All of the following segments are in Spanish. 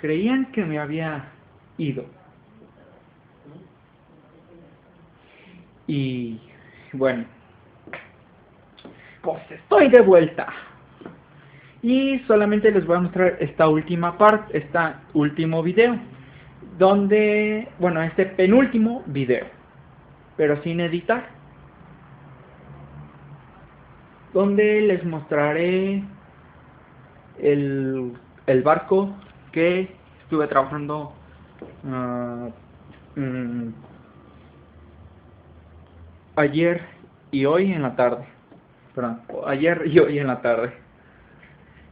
creían que me había ido. Y bueno, pues estoy de vuelta. Y solamente les voy a mostrar esta última parte, este último video. Donde, bueno, este penúltimo video, pero sin editar. Donde les mostraré el barco que estuve trabajando ayer y hoy en la tarde. Perdón, ayer y hoy en la tarde.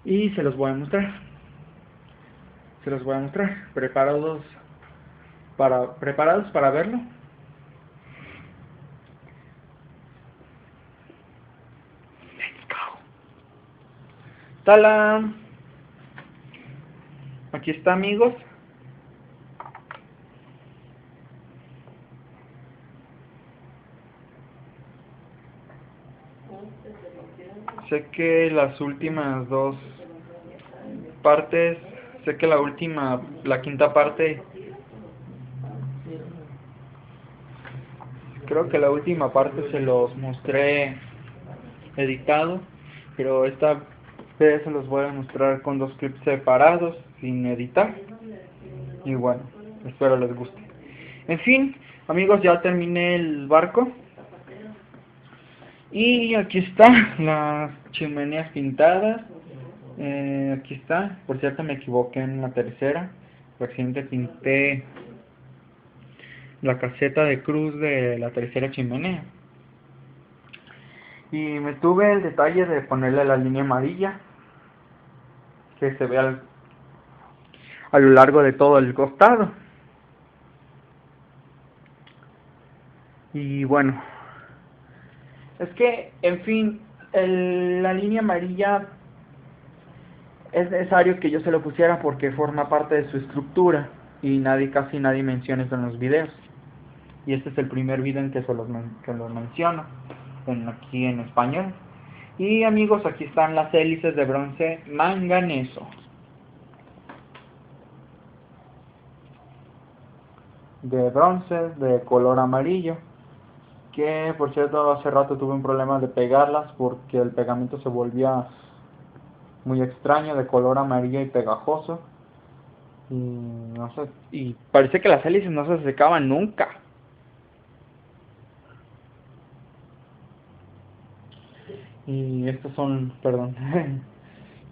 Y se los voy a mostrar. Se los voy a mostrar. ¿Preparados para verlo? Let's go. ¡Tala! Aquí está, amigos. Sé que las últimas dos partes, sé que la quinta parte, creo que la última parte se los mostré editado, pero esta vez se los voy a mostrar con dos clips separados, sin editar. Y bueno, espero les guste. En fin, amigos, ya terminé el barco. Y aquí está, las chimeneas pintadas. Aquí está, por cierto me equivoqué en la tercera. Por accidente pinté la caseta de cruz de la tercera chimenea. Y me tuve el detalle de ponerle la línea amarilla, que se ve a lo largo de todo el costado. Y bueno, es que, en fin, la línea amarilla es necesario que yo se lo pusiera porque forma parte de su estructura y casi nadie menciona eso en los videos. Y este es el primer video en que lo menciono aquí en español. Y amigos, aquí están las hélices de bronce manganeso. De bronce, de color amarillo. Que por cierto hace rato tuve un problema de pegarlas porque el pegamento se volvía muy extraño, de color amarillo y pegajoso. Y no sé, y parece que las hélices no se secaban nunca. Y estos son, perdón.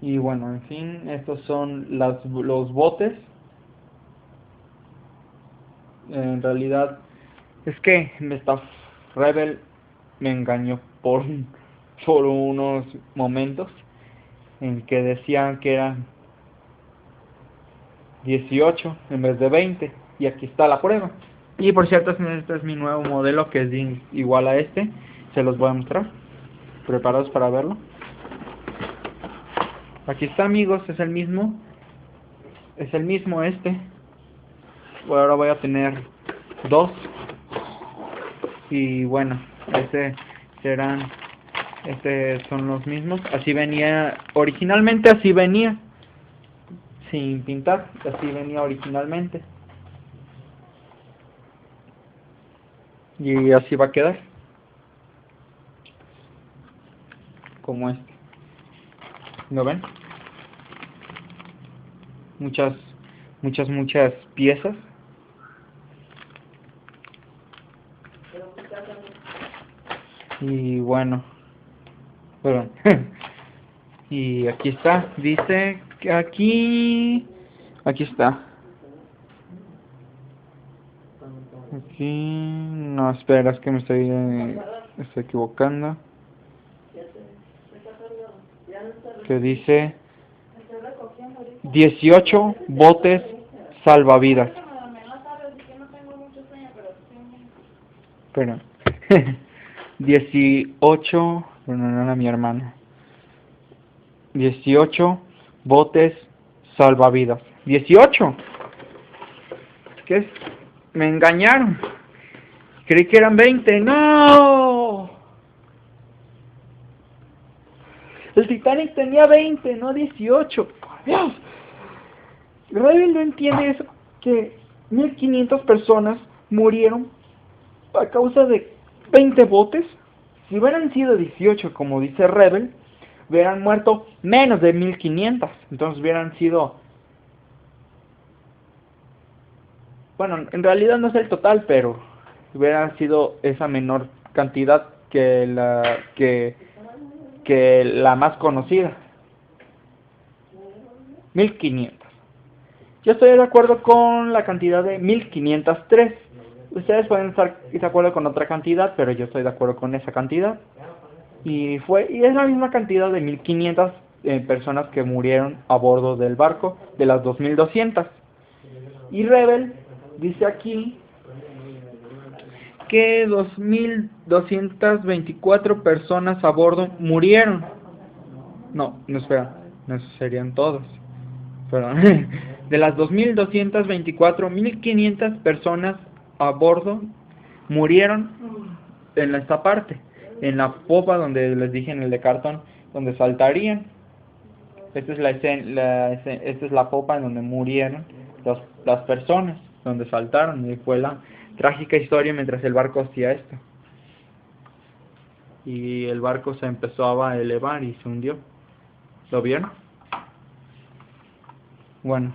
Y bueno, en fin, estos son los botes. En realidad es que Rebel me engañó por unos momentos en que decían que eran 18 en vez de 20, y aquí está la prueba. Y por cierto, este es mi nuevo modelo, que es igual a este. Se los voy a mostrar. ¿Preparados para verlo? Aquí está, amigos, es el mismo este. Ahora voy a tener dos. Y bueno, son los mismos. Así venía, originalmente así venía, sin pintar, así venía originalmente. Y así va a quedar, como este. ¿Lo ven? Muchas piezas. Y bueno, perdón. Y aquí está, dice que aquí está. Aquí, no, espera, es que me estoy equivocando. Que dice 18 botes salvavidas. Espera. 18, bueno, no era mi hermano. 18 botes salvavidas. 18. ¿Qué es? Me engañaron. Creí que eran 20. ¡No! El Titanic tenía 20, no 18. ¡Por Dios! Rebel no entiende eso, que 1500 personas murieron a causa de 20 botes. Si hubieran sido 18, como dice Rebel, hubieran muerto menos de 1500. Entonces hubieran sido... Bueno, en realidad no es el total, pero hubiera sido esa menor cantidad que la más conocida. 1500. Yo estoy de acuerdo con la cantidad de 1503. Ustedes pueden estar de acuerdo con otra cantidad, pero yo estoy de acuerdo con esa cantidad. Y es la misma cantidad de 1500 personas que murieron a bordo del barco, de las 2200. Y Rebel dice aquí que 2224 personas a bordo murieron. No, espera, no serían todos. Perdón. De las 2224, 1500 personas a bordo murieron en esta parte, en la popa donde les dije en el de cartón, donde saltarían. Esta es esta es la popa en donde murieron las personas, donde saltaron, y fue la trágica historia mientras el barco hacía esto. Y el barco se empezó a elevar y se hundió. ¿Lo vieron? Bueno.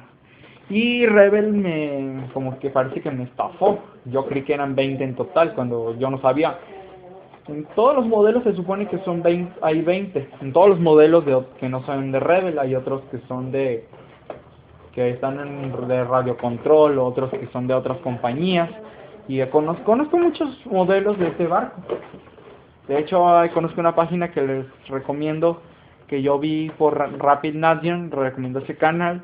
Y Rebel como que parece que me estafó. Yo creí que eran 20 en total, cuando yo no sabía. En todos los modelos se supone que son 20, hay 20. En todos los modelos que no son de Rebel, hay otros que son que están de radiocontrol, otros que son de otras compañías. Y conozco muchos modelos de este barco. De hecho, conozco una página que les recomiendo, que yo vi por Rapid Nation, recomiendo ese canal,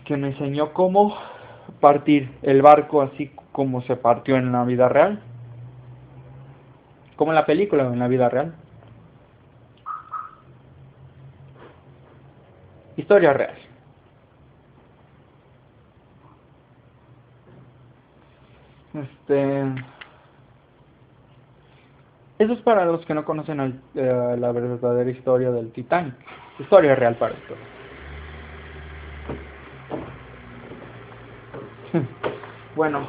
que me enseñó cómo partir el barco así como se partió en la vida real. Como en la película, en la vida real. Historia real. Eso es para los que no conocen la verdadera historia del Titanic. Historia real para esto. Bueno,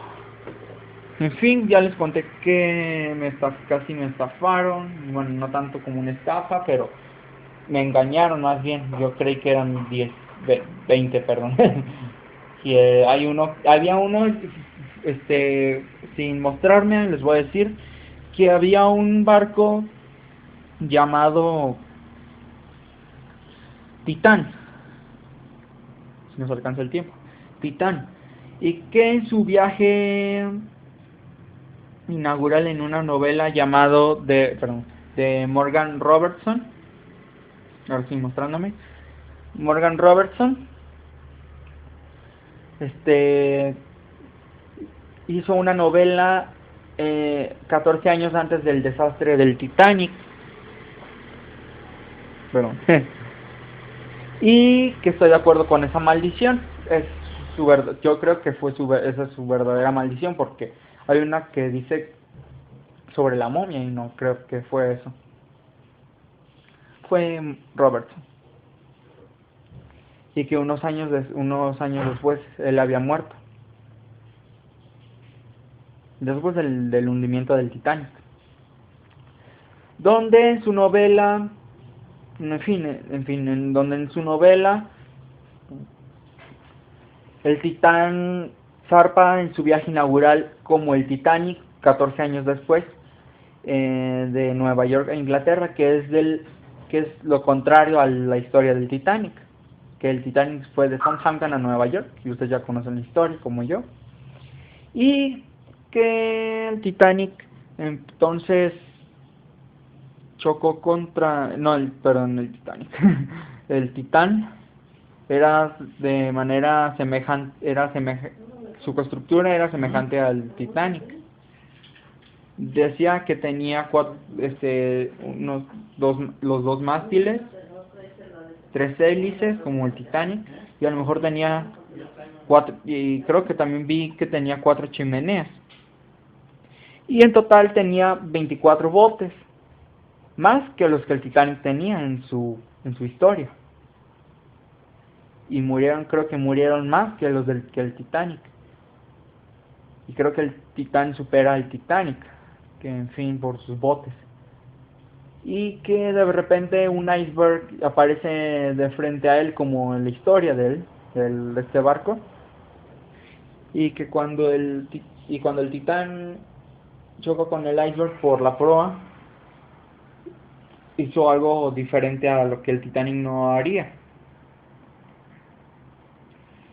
en fin, ya les conté que casi me estafaron. Bueno, no tanto como una estafa, pero me engañaron más bien. Yo creí que eran 20, perdón. Y había uno, sin mostrarme, les voy a decir que había un barco llamado Titán. Si nos alcanza el tiempo. Titán. Y que en su viaje inaugural en una novela llamado de Morgan Robertson, ahora sí mostrándome, Morgan Robertson hizo una novela 14 años antes del desastre del Titanic, perdón. Y que estoy de acuerdo con esa maldición. Yo creo que esa es su verdadera maldición, porque hay una que dice sobre la momia y no creo que fue eso. Fue Robertson. Y que unos años después él había muerto. Después del hundimiento del Titanic. Donde en su novela, donde en su novela el Titán zarpa en su viaje inaugural como el Titanic 14 años después, de Nueva York a Inglaterra, que es lo contrario a la historia del Titanic, que el Titanic fue de Southampton a Nueva York, y ustedes ya conocen la historia como yo, y que el Titanic entonces chocó contra, el Titanic, el Titán era de manera semejante, su constructura era semejante al Titanic. Decía que tenía los dos mástiles, 3 hélices como el Titanic, y a lo mejor tenía 4, y creo que también vi que tenía 4 chimeneas. Y en total tenía 24 botes, más que los que el Titanic tenía en su historia. y murieron, creo que murieron más que que el Titanic. Y creo que el Titán supera al Titanic, que en fin, por sus botes. Y que de repente un iceberg aparece de frente a él, como en la historia de este barco. Y que cuando el Titán chocó con el iceberg por la proa, hizo algo diferente a lo que el Titanic no haría.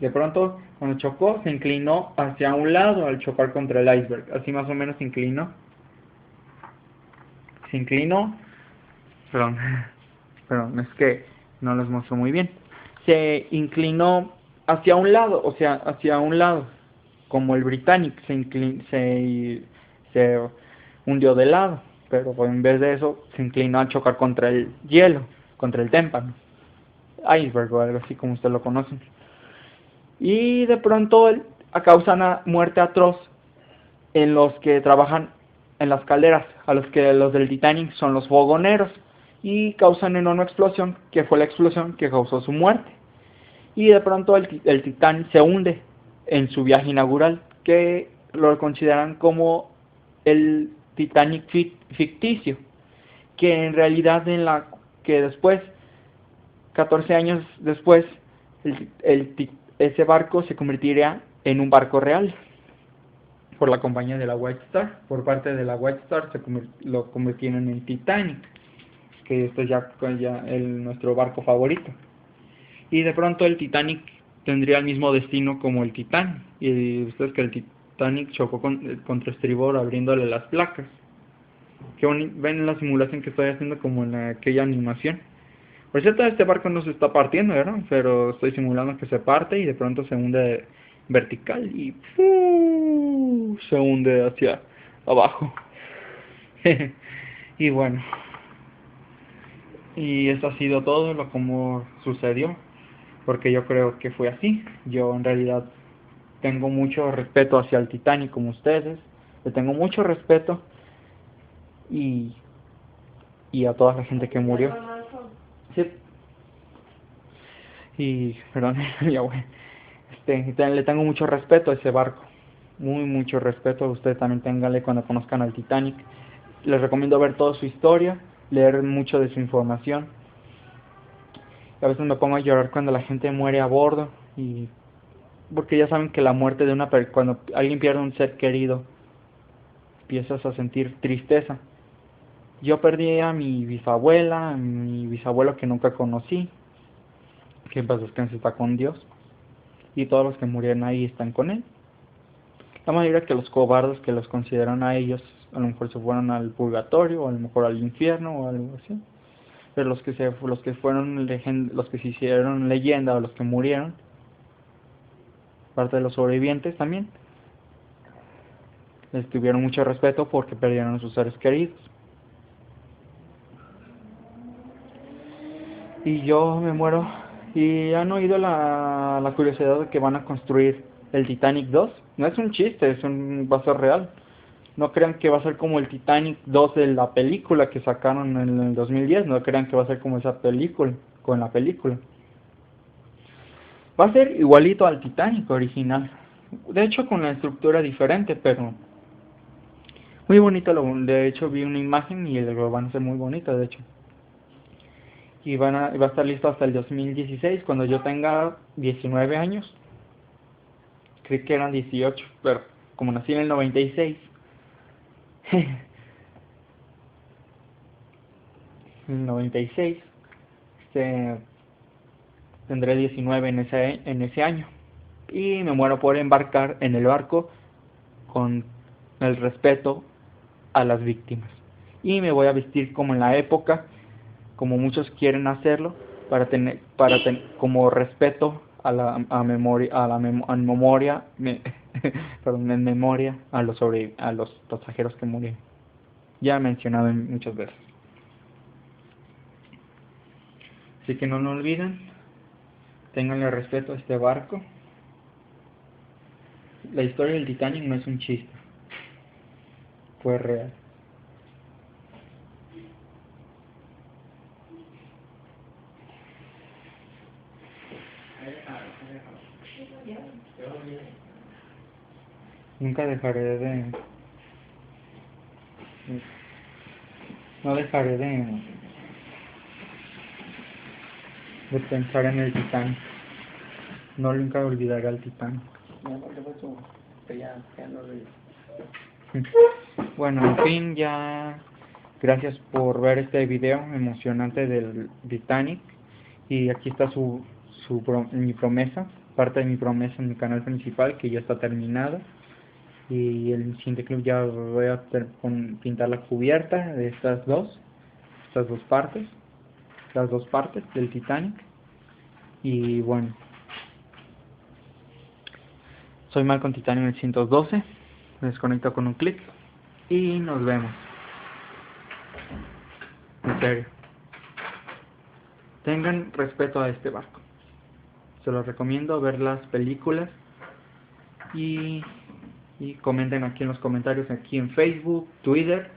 De pronto, cuando chocó, se inclinó hacia un lado al chocar contra el iceberg. Así más o menos se inclinó. Se inclinó. Perdón, perdón, es que no los muestro muy bien. Se inclinó hacia un lado, o sea, hacia un lado. Como el Britannic se hundió de lado. Pero en vez de eso, se inclinó a chocar contra el hielo, contra el témpano. Iceberg o algo así como ustedes lo conocen. Y de pronto causa una muerte atroz en los que trabajan en las calderas, a los que los del Titanic son los fogoneros, y causan enorme explosión, que fue la explosión que causó su muerte. Y de pronto el Titán se hunde en su viaje inaugural, que lo consideran como el Titanic ficticio, que en realidad que después, 14 años después, ese barco se convertiría en un barco real por la compañía de la White Star. Por parte de la White Star lo convirtieron en Titanic, que esto es ya nuestro barco favorito. Y de pronto el Titanic tendría el mismo destino como el Titanic. Y ustedes que el Titanic chocó contra estribor abriéndole las placas. Que ven la simulación que estoy haciendo como en aquella animación. Por cierto, este barco no se está partiendo, ¿verdad? Pero estoy simulando que se parte y de pronto se hunde vertical y se hunde hacia abajo. Y bueno, y eso ha sido todo lo como sucedió, porque yo creo que fue así. Yo en realidad tengo mucho respeto hacia el Titanic como ustedes, le tengo mucho respeto y, y a toda la gente que murió. Sí. Y, perdón, ya bueno. Le tengo mucho respeto a ese barco, muy mucho respeto. Ustedes también ténganle cuando conozcan al Titanic. Les recomiendo ver toda su historia, leer mucho de su información. A veces me pongo a llorar cuando la gente muere a bordo, y porque ya saben que la muerte de cuando alguien pierde un ser querido, empiezas a sentir tristeza. Yo perdí a mi bisabuela, a mi bisabuelo que nunca conocí, que en paz descanse, está con Dios, y todos los que murieron ahí están con él. La mayoría que los cobardes que los consideran a ellos, a lo mejor se fueron al purgatorio, o a lo mejor al infierno, o algo así. Pero los que fueron los que se hicieron leyenda, o los que murieron, parte de los sobrevivientes también, les tuvieron mucho respeto porque perdieron a sus seres queridos. Y yo me muero. ¿Y han oído la curiosidad de que van a construir el Titanic 2? No es un chiste, va a ser real. No crean que va a ser como el Titanic 2 de la película que sacaron en el 2010. No crean que va a ser como esa película, con la película. Va a ser igualito al Titanic original. De hecho, con la estructura diferente, pero muy bonito. De hecho, vi una imagen y lo van a ser muy bonito, de hecho. Y va a estar listo hasta el 2016, cuando yo tenga 19 años. Creí que eran 18, pero como nací en el 96, en el 96, tendré 19 en ese año. Y me muero por embarcar en el barco con el respeto a las víctimas. Y me voy a vestir como en la época, como muchos quieren hacerlo, como respeto a la memoria, perdón, en memoria a los pasajeros que murieron. Ya he mencionado muchas veces. Así que no lo olviden, ténganle respeto a este barco. La historia del Titanic no es un chiste, fue real. Nunca dejaré de... No dejaré de pensar en el Titanic. No nunca olvidaré al Titanic. Bueno, en fin, ya gracias por ver este video emocionante del Titanic. Y aquí está mi promesa, parte de mi promesa en mi canal principal, que ya está terminado. Y el siguiente clip ya voy a pintar la cubierta de estas dos partes, las dos partes del Titanic. Y bueno, soy Malcolm Titanium 912, me desconecto con un clic y nos vemos. En serio, tengan respeto a este barco, se los recomiendo ver las películas y comenten aquí en los comentarios, aquí en Facebook, Twitter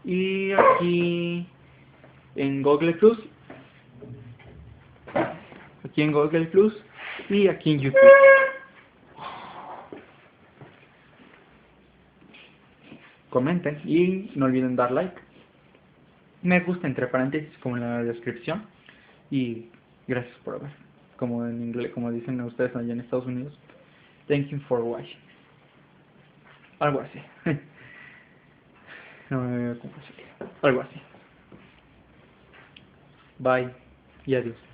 y aquí en Google Plus, y aquí en YouTube. Comenten y no olviden dar like, me gusta entre paréntesis como en la descripción, y gracias por ver, como en inglés, como dicen ustedes allá en Estados Unidos, thank you for watching, algo así. No me veo cómo sería, algo así. Bye y adiós.